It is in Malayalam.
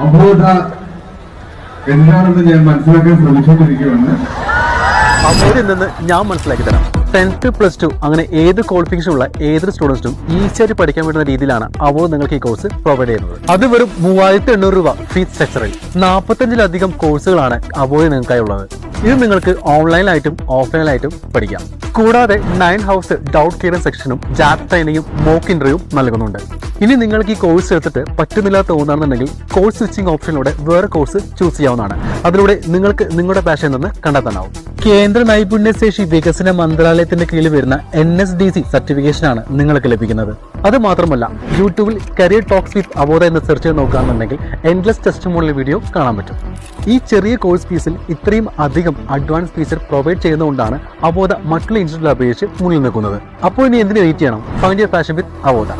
അബോധ എന്താണെന്ന് ഞാൻ മനസ്സിലാക്കാൻ ശ്രമിച്ചുകൊണ്ടിരിക്കുകയാണ്. അബോധയിൽ നിന്ന് ഞാൻ മനസ്സിലാക്കി തരാം. 10th +2 അങ്ങനെ ഏത് ക്വാളിഫിക്കേഷൻ ഉള്ള ഏതൊരു സ്റ്റുഡൻസിനും ഈസിയായിട്ട് പഠിക്കാൻ പറ്റുന്ന രീതിയിലാണ് അബോധ നിങ്ങൾക്ക് ഈ കോഴ്സ് പ്രൊവൈഡ് ചെയ്യുന്നത്. അത് വെറും 3800 രൂപ ഫീസ് സ്ട്രക്ചറിൽ 45ലധികം കോഴ്സുകളാണ് അബോധ നിങ്ങൾക്കായി ഉള്ളത്. ഇത് നിങ്ങൾക്ക് ഓൺലൈനായിട്ടും ഓഫ്ലൈനായിട്ടും പഠിക്കാം. കൂടാതെ 9 ഹൗസ് ഡൗട്ട് ക്ലിയറൻസ് സെക്ഷനും ജാബ് ട്രെയിനിങ്ങും മോക്ക് ഇന്റർവ്യൂവും നൽകുന്നുണ്ട്. ഇനി നിങ്ങൾക്ക് ഈ കോഴ്സ് എടുത്തിട്ട് പറ്റുന്നില്ല തോന്നുകയാണെന്നുണ്ടെങ്കിൽ കോഴ്സ് സ്വിച്ചിങ് ഓപ്ഷനിലൂടെ വേറെ കോഴ്സ് ചൂസ് ചെയ്യാവുന്നതാണ്. അതിലൂടെ നിങ്ങൾക്ക് നിങ്ങളുടെ പാഷൻ നിന്ന് കണ്ടെത്താനാവും. കേന്ദ്ര നൈപുണ്യശേഷി വികസന മന്ത്രാലയത്തിന്റെ കീഴിൽ വരുന്ന NSDC സർട്ടിഫിക്കേഷനാണ് നിങ്ങൾക്ക് ലഭിക്കുന്നത്. അത് മാത്രമല്ല, യൂട്യൂബിൽ കരിയർ ടോക്സ് വിത്ത് അബോധ എന്ന് സെർച്ച് ചെയ്ത് നോക്കുകയാണെന്നുണ്ടെങ്കിൽ എൻഡ്ലെസ് ടെസ്റ്റിമോണിയൽ വീഡിയോ കാണാൻ പറ്റും. ഈ ചെറിയ കോഴ്സ് ഫീസിൽ ഇത്രയും അധികം അഡ്വാൻസ് ഫീച്ചർ പ്രൊവൈഡ് ചെയ്യുന്നതുകൊണ്ടാണ് അബോധ മറ്റുള്ള ഇൻസ്റ്റിറ്റ്യൂട്ടിൽ അപേക്ഷിച്ച് മുന്നിൽ നിൽക്കുന്നത്. അപ്പോൾ ഇനി എന്തിനു വെയിറ്റ് ചെയ്യണം? Find your passion with അബോധ.